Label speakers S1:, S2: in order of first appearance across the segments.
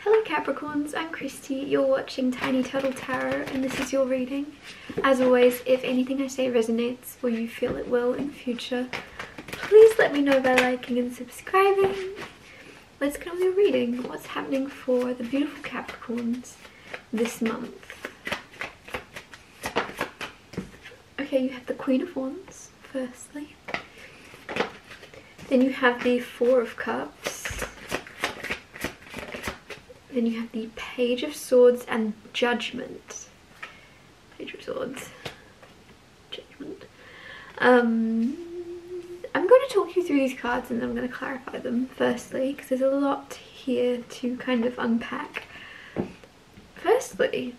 S1: Hello Capricorns, I'm Christy, you're watching Tiny Turtle Tarot and this is your reading. As always, if anything I say resonates or you feel it will in the future, please let me know by liking and subscribing. Let's get on with your reading. What's happening for the beautiful Capricorns this month? Okay, you have the Queen of Wands, firstly. Then you have the Four of Cups. Then you have the Page of Swords and Judgment. Page of Swords. Judgment. I'm going to talk you through these cards and then I'm going to clarify them firstly, because there's a lot here to kind of unpack. Firstly,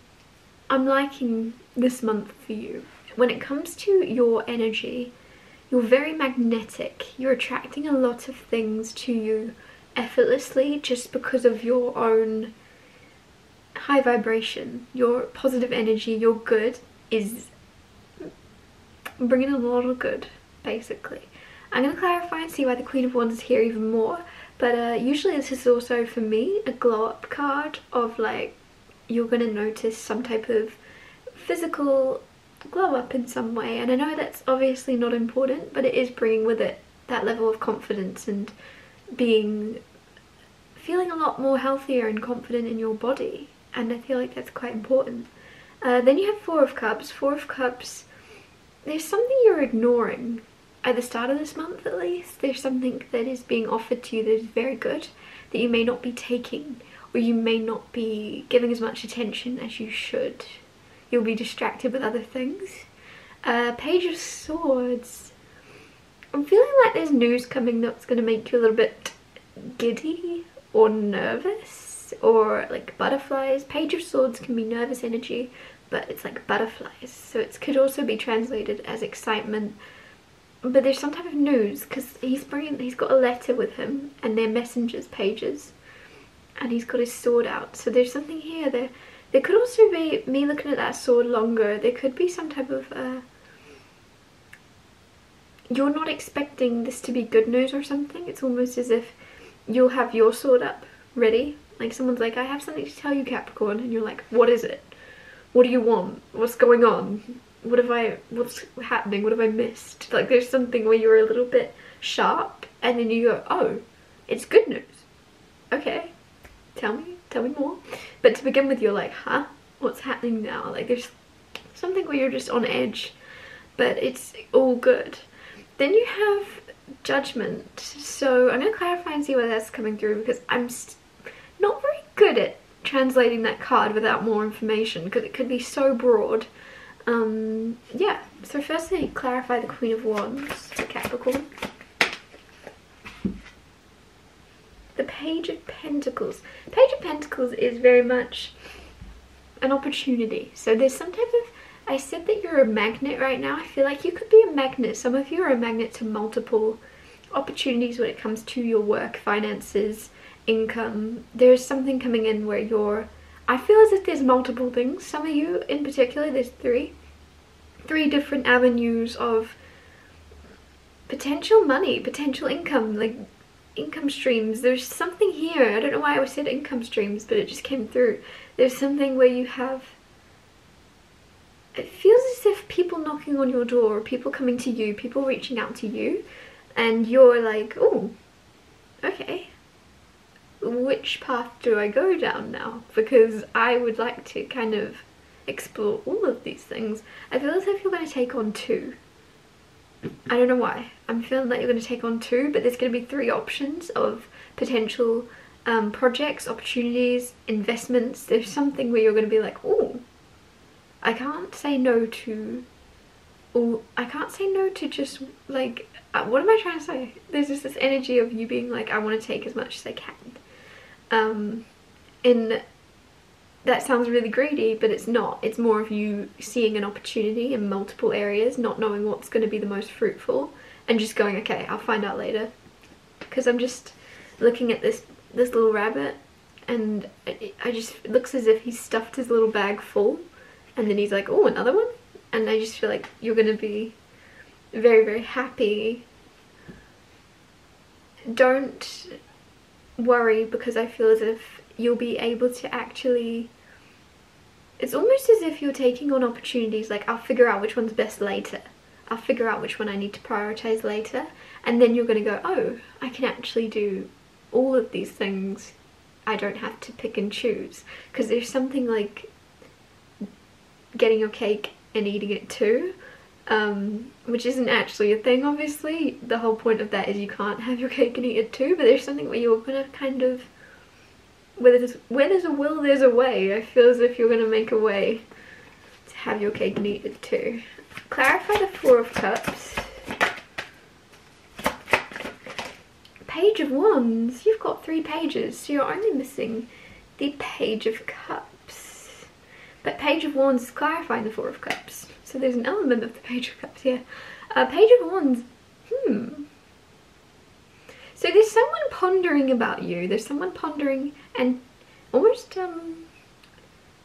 S1: I'm liking this month for you. When it comes to your energy, you're very magnetic. You're attracting a lot of things to you effortlessly just because of your own high vibration. Your positive energy, your good is bringing a lot of good, basically. I'm going to clarify and see why the Queen of Wands is here even more, but usually this is also for me a glow up card of like you're going to notice some type of physical glow up in some way, and I know that's obviously not important, but it is bringing with it that level of confidence and feeling a lot more healthier and confident in your body, and I feel like that's quite important. Then you have Four of Cups. Four of Cups, there's something you're ignoring at the start of this month at least. There's something that is being offered to you that is very good that you may not be taking, or you may not be giving as much attention as you should. You'll be distracted with other things. Page of Swords, I'm feeling like there's news coming that's going to make you a little bit giddy or nervous, or like butterflies. Page of Swords can be nervous energy, but it's like butterflies, so it could also be translated as excitement. But there's some type of news because he's got a letter with him and they're messengers pages, and he's got his sword out, so there's something here. There could also be, me looking at that sword longer, there could be some type of you're not expecting this to be good news or something. It's almost as if you'll have your sword up ready, like someone's like, I have something to tell you, Capricorn, and you're like, what is it? What do you want? What's going on? What's happening? What have I missed? Like there's something where you're a little bit sharp and then you go, oh, it's good news. Okay, tell me more. But to begin with, you're like, huh? What's happening now? Like there's something where you're just on edge, but it's all good. Then you have Judgment. So I'm going to clarify and see where that's coming through, because I'm not very good at translating that card without more information, because it could be so broad. Yeah, so firstly, clarify the Queen of Wands for Capricorn. The Page of Pentacles. Page of Pentacles is very much an opportunity. So there's some type of, I said that you're a magnet right now. I feel like you could be a magnet. Some of you are a magnet to multiple opportunities when it comes to your work, finances, income. There's something coming in where I feel as if there's multiple things. Some of you in particular, there's three different avenues of potential money, potential income, like income streams. There's something here. I don't know why I said income streams, but it just came through. There's something where you have, it feels as if people knocking on your door, people coming to you, people reaching out to you, and you're like, oh, okay, which path do I go down now? Because I would like to kind of explore all of these things. I feel as if you're going to take on two. I don't know why. I'm feeling like you're going to take on two, but there's going to be three options of potential projects, opportunities, investments. There's something where you're going to be like, oh, I can't say no to, or I can't say no to just like, what am I trying to say? There's just this energy of you being like, I want to take as much as I can. And that sounds really greedy, but it's not. It's more of you seeing an opportunity in multiple areas, not knowing what's going to be the most fruitful, and just going, okay, I'll find out later. Because I'm just looking at this little rabbit, and it looks as if he's stuffed his little bag full, and then he's like, oh, another one? And I just feel like you're going to be very, very happy. Don't worry, because I feel as if you'll be able to actually, it's almost as if you're taking on opportunities, like I'll figure out which one's best later. I'll figure out which one I need to prioritize later, and then you're going to go, oh, I can actually do all of these things. I don't have to pick and choose, because there's something like getting your cake and eating it too, which isn't actually a thing, obviously. The whole point of that is you can't have your cake and eat it too, but there's something where you're gonna kind of, where there's a will, there's a way. I feel as if you're gonna make a way to have your cake and eat it too. Clarify the Four of Cups. Page of Wands. You've got 3 pages, so you're only missing the Page of Cups. But Page of Wands is clarifying the Four of Cups. So there's an element of the Page of Cups here. Page of Wands. So there's someone pondering about you. There's someone pondering and almost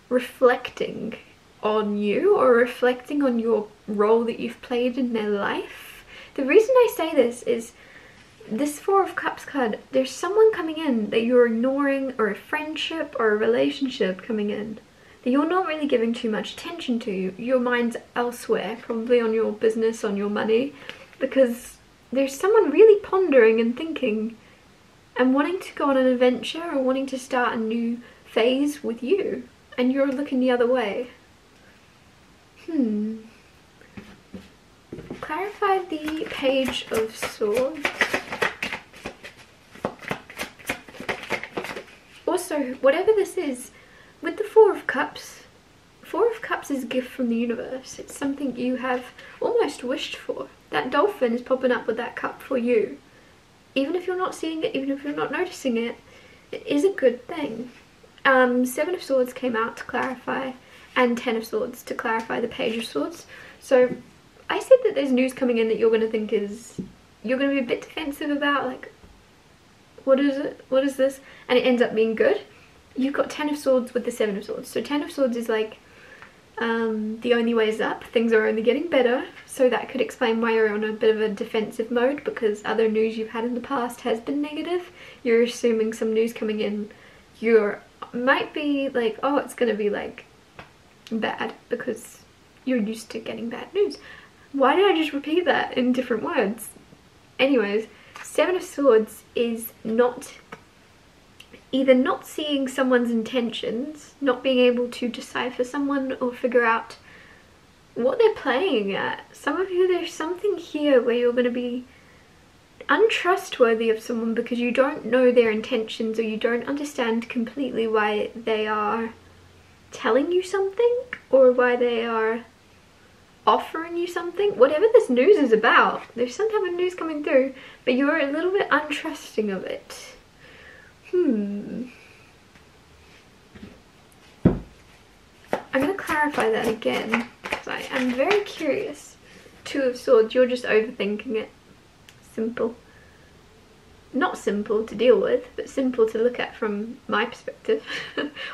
S1: reflecting on you, or reflecting on your role that you've played in their life. The reason I say this is this Four of Cups card, there's someone coming in that you're ignoring, or a friendship or a relationship coming in that you're not really giving too much attention to. Your mind's elsewhere, probably on your business, on your money, because there's someone really pondering and thinking and wanting to go on an adventure or wanting to start a new phase with you, and you're looking the other way. Clarify the Page of Swords. Also, whatever this is, with the Four of Cups is a gift from the universe. It's something you have almost wished for. That dolphin is popping up with that cup for you. Even if you're not seeing it, even if you're not noticing it, it is a good thing. 7 of Swords came out to clarify, and 10 of Swords to clarify the Page of Swords. So I said that there's news coming in that you're going to think is, you're going to be a bit defensive about, like, what is it? What is this? And it ends up being good. You've got 10 of Swords with the 7 of Swords. So 10 of Swords is like, the only way is up. Things are only getting better. So that could explain why you're on a bit of a defensive mode, because other news you've had in the past has been negative. You're assuming some news coming in, you might be like, oh, it's going to be like bad, because you're used to getting bad news. Why did I just repeat that in different words? Anyways, 7 of Swords is either not seeing someone's intentions, not being able to decipher someone or figure out what they're playing at. Some of you, there's something here where you're going to be untrustworthy of someone because you don't know their intentions, or you don't understand completely why they are telling you something, or why they are offering you something. Whatever this news is about, there's some type of news coming through, but you're a little bit untrusting of it. I'm going to clarify that again, because I am very curious. 2 of Swords, you're just overthinking it. Simple. Not simple to deal with, but simple to look at from my perspective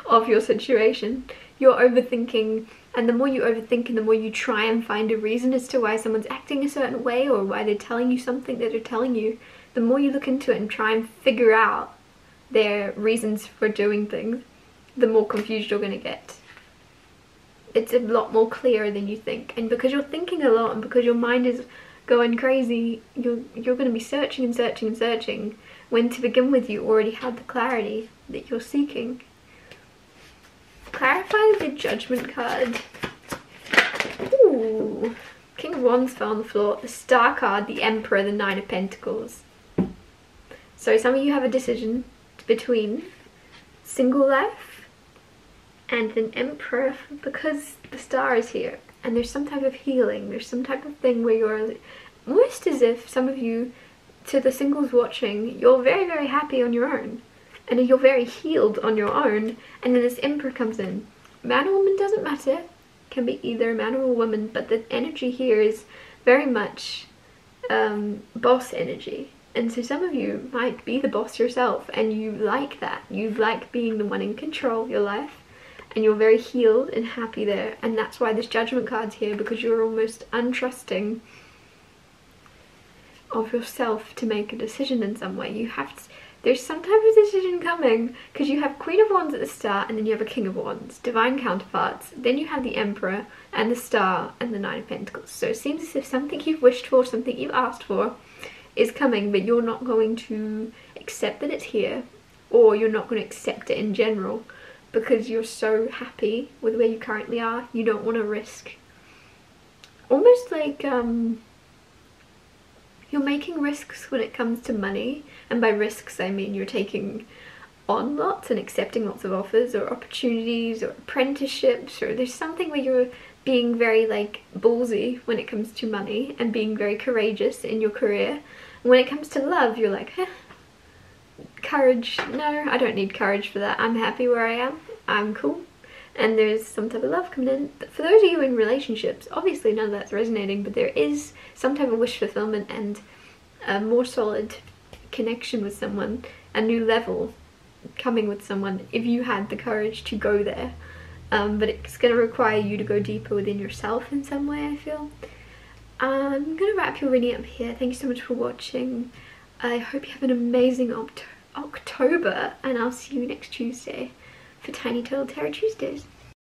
S1: of your situation. You're overthinking, and the more you overthink and the more you try and find a reason as to why someone's acting a certain way, or why they're telling you something that they're telling you, the more you look into it and try and figure out their reasons for doing things, the more confused you're going to get. It's a lot more clearer than you think, and because you're thinking a lot and because your mind is going crazy, you're going to be searching and searching and searching, when to begin with you already had the clarity that you're seeking. Clarify the Judgment card. Ooh, King of Wands fell on the floor. The Star card, the Emperor, the 9 of Pentacles. So some of you have a decision between single life and an Emperor, because the Star is here and there's some type of healing, there's some type of thing where you're almost as if some of you, to the singles watching, you're very, very happy on your own and you're very healed on your own, and then this Emperor comes in. Man or woman doesn't matter, can be either a man or a woman, but the energy here is very much boss energy. And so some of you might be the boss yourself, and you like that. You like being the one in control of your life, and you're very healed and happy there. And that's why this Judgment card's here, because you're almost untrusting of yourself to make a decision in some way. You have There's some type of decision coming, because you have Queen of Wands at the start and then you have a King of Wands, divine counterparts, then you have the Emperor and the Star and the Nine of Pentacles. So it seems as if something you've wished for, something you've asked for is coming, but you're not going to accept that it's here, or you're not going to accept it in general because you're so happy with where you currently are. You don't want to risk, almost like you're making risks when it comes to money, and by risks I mean you're taking on lots and accepting lots of offers or opportunities or apprenticeships, or there's something where you're being very like ballsy when it comes to money and being very courageous in your career. And when it comes to love, you're like, courage, no, I don't need courage for that. I'm happy where I am, I'm cool. And there's some type of love coming in. But for those of you in relationships, obviously none of that's resonating, but there is some type of wish fulfillment and a more solid connection with someone, a new level coming with someone if you had the courage to go there. But it's going to require you to go deeper within yourself in some way, I feel. I'm going to wrap your reading up here. Thank you so much for watching. I hope you have an amazing October, and I'll see you next Tuesday for Tiny Turtle Tarot Tuesdays.